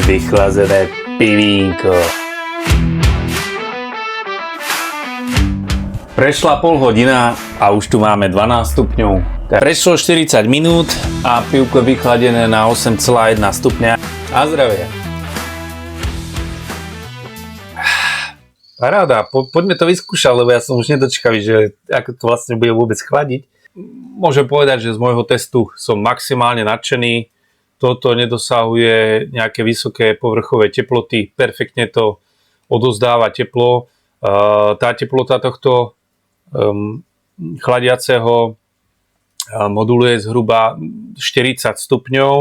vychlazené pivínko. Prešla pol hodina a už tu máme 12 stupňov. Prešlo 40 minút a pivko vychladené na 8,1 stupňa. A zdravie. Paráda, poďme to vyskúšať, lebo ja som už nedočkavý, že ako to vlastne bude vôbec chladiť. Môžem povedať, že z môjho testu som maximálne nadšený. Toto nedosahuje nejaké vysoké povrchové teploty, perfektne to odozdáva teplo. Tá teplota tohto chladiaceho modulu je zhruba 40 stupňov,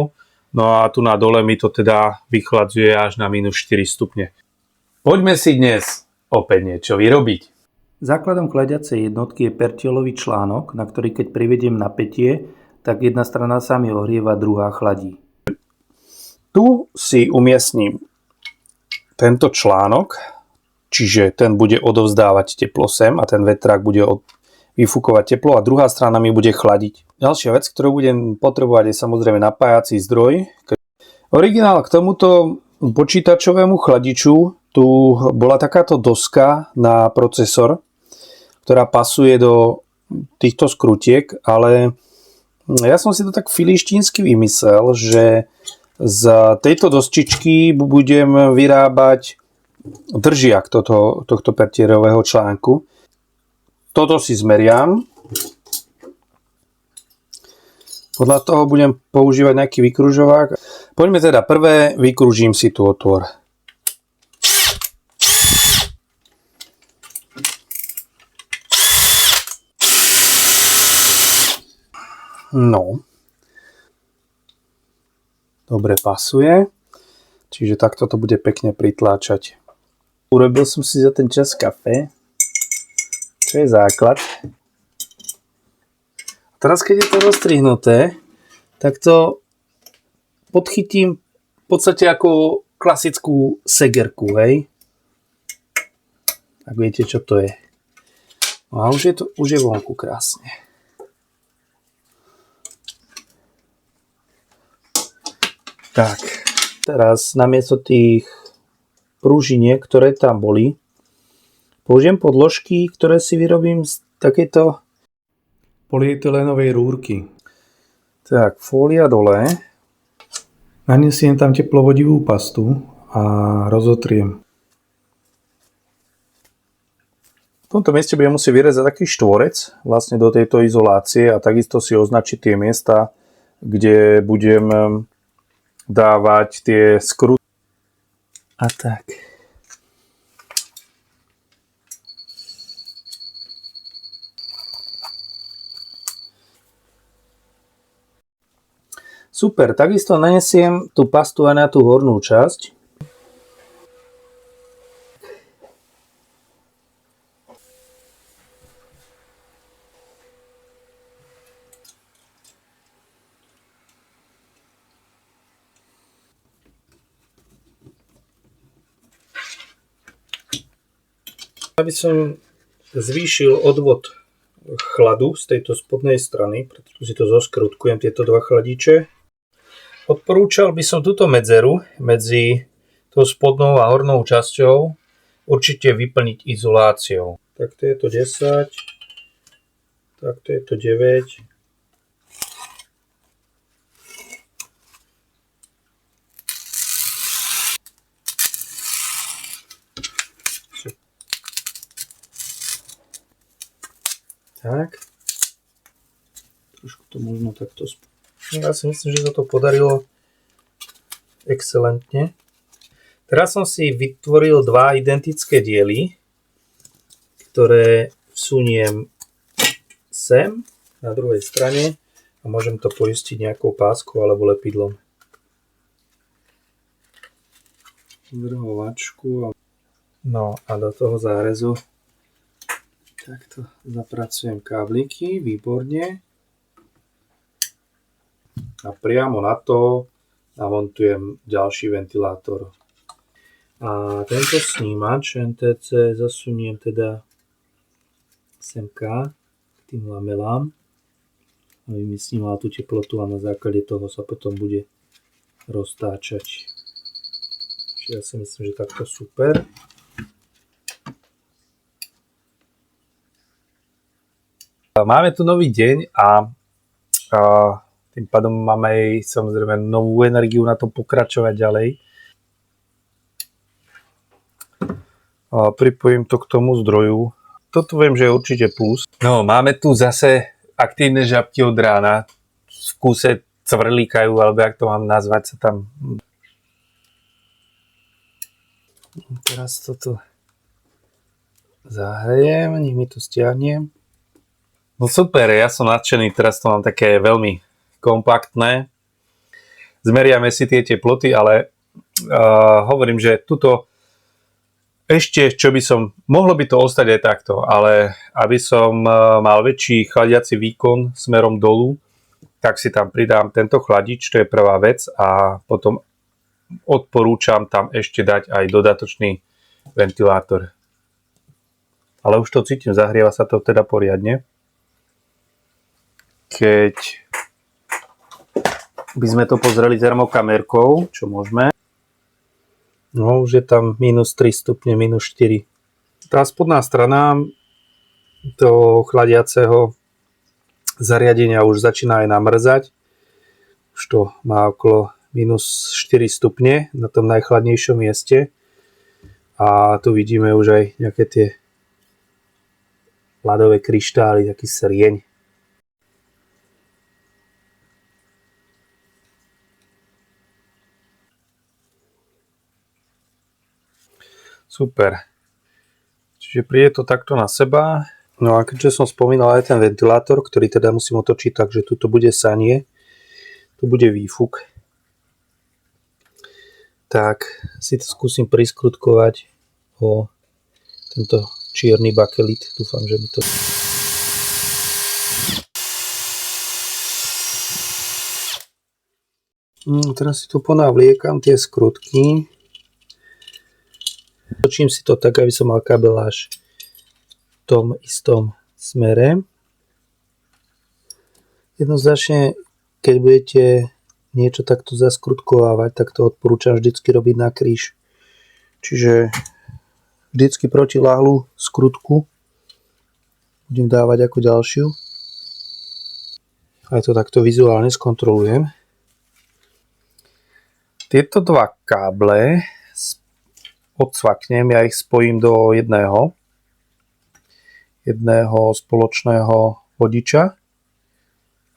no a tu na dole mi to teda vychladzuje až na minus 4 stupne. Poďme si dnes opäť niečo vyrobiť. Základom chladiacej jednotky je pertielový článok, na ktorý keď privediem napätie, tak jedna strana sa mi ohrieva, druhá chladí. Tu si umiestním tento článok, čiže ten bude odovzdávať teplo sem a ten vetrák bude vyfúkovať teplo a druhá strana mi bude chladiť. Ďalšia vec, ktorú budem potrebovať, je samozrejme napájací zdroj. Originál k tomuto počítačovému chladiču, tu bola takáto doska na procesor, ktorá pasuje do týchto skrutiek, ale ja som si to tak filištínsky vymyslel, že z tejto dosčičky budem vyrábať držiak tohto pertierového článku. Toto si zmeriam. Podľa toho budem používať nejaký vykružovák. Poďme teda prvé, vykrúžim si tu otvor. No. Dobre pasuje. Čiže takto to bude pekne pritláčať. Urobil som si za ten čas kafe, čo je základ. A teraz, keď je to rozstrihnuté, tak to podchytím v podstate ako klasickú segerku, hej. Tak viete, čo to je. No a už je vonku krásne. Tak, teraz namiesto tých prúžiniek, ktoré tam boli, použijem podložky, ktoré si vyrobím z takejto polyetylénovej rúrky. Tak, fólia dole. Nanesiem tam teplovodivú pastu a rozotriem. V tomto mieste budem musieť vyrezať taký štvorec vlastne do tejto izolácie a takisto si označiť tie miesta, kde budem dávať tie skruty. A tak. Super, takisto nanesiem tú pastu aj na tú hornú časť. Aby som zvýšil odvod chladu z tejto spodnej strany, preto si to zoskrutkujem, tieto dva chladiče. Odporúčal by som túto medzeru medzi tou spodnou a hornou časťou určite vyplniť izoláciou. Takto je to 10, takto je to 9. Tak. Trošku to možno takto... Ja si myslím, že sa to podarilo excelentne. Teraz som si vytvoril dva identické diely, ktoré vsuniem sem na druhej strane a môžem to poistiť nejakou páskou alebo lepidlom. Zdrhovačku. No a do toho zárezu takto zapracujem kábliky, výborne. A priamo na to namontujem ďalší ventilátor. A tento snímač NTC zasuniem teda semka k tým lamelám, aby mi snímal tú teplotu a na základe toho sa potom bude roztáčať. Čiže ja si myslím, že takto super. Máme tu nový deň a tým pádom máme aj samozrejme novú energiu na to pokračovať ďalej. Pripojím to k tomu zdroju. Toto viem, že je určite plus. No, máme tu zase aktívne žabky od rána. V kúse cvrlíkajú, alebo jak to mám nazvať, sa tam... Teraz toto zahrejem, nech mi to stiahnem. No super, ja som nadšený, teraz to mám také veľmi kompaktné. Zmeriame si tie teploty, ale hovorím, že tuto ešte, čo by som, mohlo by to ostať aj takto, ale aby som mal väčší chladiaci výkon smerom dolu, tak si tam pridám tento chladič, to je prvá vec, a potom odporúčam tam ešte dať aj dodatočný ventilátor. Ale už to cítim, zahrieva sa to teda poriadne. Keď by sme to pozreli termokamerkou, čo môžeme, no už je tam minus 3 stupne, minus 4. Tá spodná strana toho chladiaceho zariadenia už začína aj namrzať. Už to má okolo minus 4 stupne na tom najchladnejšom mieste. A tu vidíme už aj nejaké tie ľadové kryštály, taký srieň. Super. Čiže príde to takto na seba. No a keďže som spomínal aj ten ventilátor, ktorý teda musím otočiť tak, že tuto bude sanie, tu bude výfuk, tak si to skúsim priskrutkovať o tento čierny bakelit. Dúfam, že mi to... Teraz si tu ponavliekam tie skrutky. Točím si to tak, aby som mal kabeláž v tom istom smere. Jednoznačne, keď budete niečo takto zaskrutkovávať, tak to odporúčam vždycky robiť na kríž. Čiže vždycky protiláhlu skrutku budem dávať ako ďalšiu. Aj to takto vizuálne skontrolujem. Tieto dva káble odsvaknem, ja ich spojím do jedného spoločného vodiča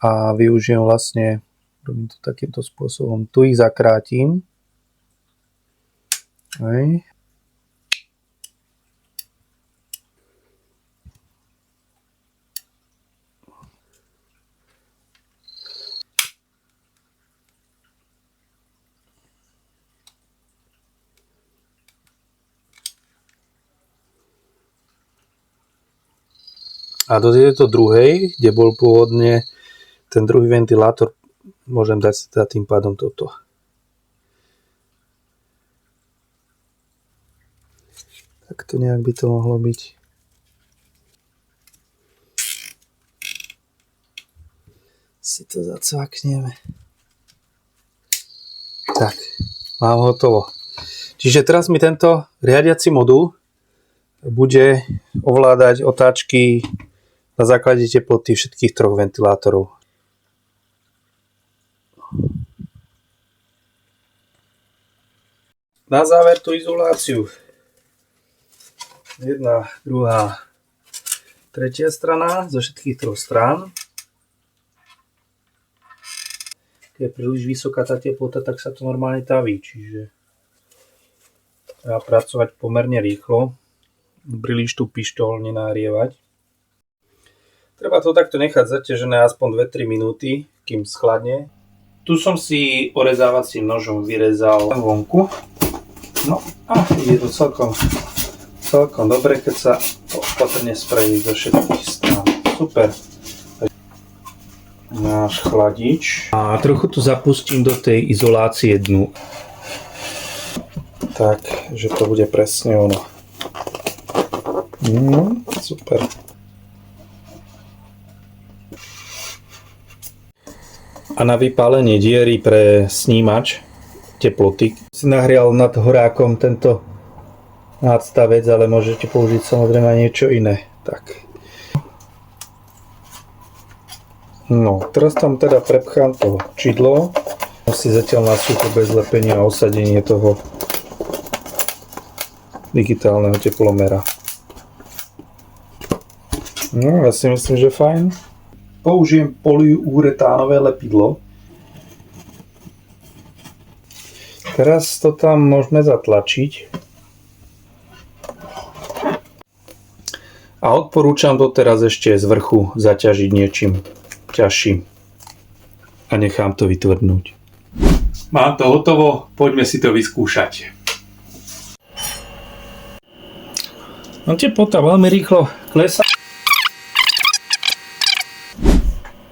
a využijem vlastne, robím to takýmto spôsobom, tu ich zakrátim. Hej. A do tejto druhej, kde bol pôvodne ten druhý ventilátor, môžem dať si teda tým pádom toto. Tak to nejak by to mohlo byť. Si to zacvakneme. Tak, mám hotovo. Čiže teraz mi tento riadiaci modul bude ovládať otáčky na základe teploty všetkých troch ventilátorov. Na záver tú izoláciu. Jedna, druhá, tretia strana zo všetkých troch strán. Keď je príliš vysoká tá teplota, tak sa to normálne taví, čiže treba pracovať pomerne rýchlo. Príliš tú pištoľ nenahrievať. Treba to takto nechať zaťažené aspoň 2-3 minúty, kým schladne. Tu som si orezávacím nožom vyrezal vonku. No a je to celkom dobre, keď sa to opatrne spraví zo všetkých strán. Super. Náš chladič. A trochu to zapustím do tej izolácie dnu. Tak, že to bude presne ono. Super. A na vypálenie diery pre snímač teploty. Si nahrial nad horákom tento nadstavec, ale môžete použiť samozrejme aj niečo iné. Tak. No, teraz tam teda prepchám to čidlo. Si zatiaľ na sucho bez lepenia a osadenie toho digitálneho teplomera. No, ja si myslím, že fajn. Použijem polyuretánové lepidlo. Teraz to tam môžeme zatlačiť. A odporúčam to teraz ešte z vrchu zaťažiť niečím ťažším. A nechám to vytvrdnúť. Mám to hotovo, poďme si to vyskúšať. No teplota veľmi rýchlo klesá.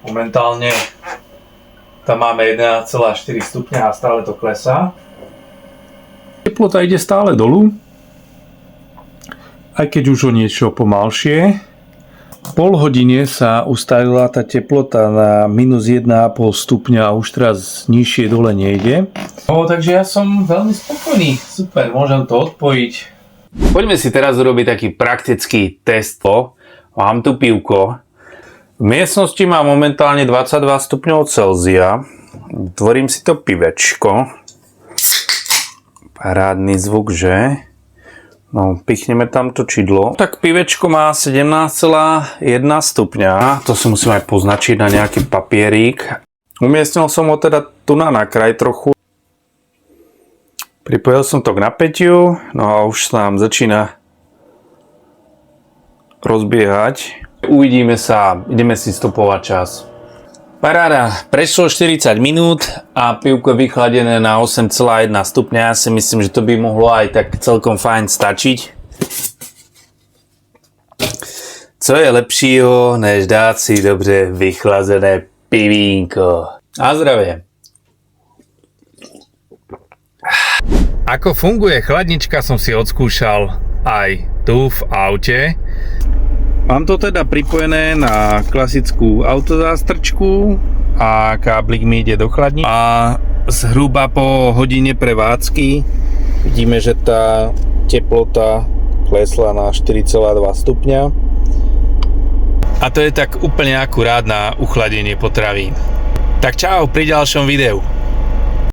Momentálne tam máme 11,4 stupňa a stále to klesá. Teplota ide stále dolu, aj keď už o niečo pomalšie. Pol hodine sa ustalila tá teplota na minus 1,5 stupňa a už teraz nižšie dole nejde. No, takže ja som veľmi spokojný. Super, môžem to odpojiť. Poďme si teraz urobiť taký praktický test. Mám tu pivko. V miestnosti má momentálne 22 stupňov Celzia. Tvorím si to pivečko. Parádny zvuk, že? No, pichneme tam to čidlo. Tak pivečko má 17,1 stupňa. To si musím aj poznačiť na nejaký papierík. Umiestnil som ho teda tu na kraj trochu. Pripojil som to k napätiu. No a už sa nám začína rozbiehať. Uvidíme sa, ideme si stopovať čas. Paráda, prešlo 40 minút a pivko je vychladené na 8,1 stupňa. Ja si myslím, že to by mohlo aj tak celkom fajn stačiť. Co je lepšího, než dát si dobře vychlazené pivínko. A zdravie. Ako funguje chladnička, som si odskúšal aj tu v aute. Mám to teda pripojené na klasickú autozástrčku a káblik mi ide do chladničky. A zhruba po hodine prevádzky vidíme, že tá teplota klesla na 4,2 stupňa. A to je tak úplne akurát na uchladenie potravín. Tak čau pri ďalšom videu.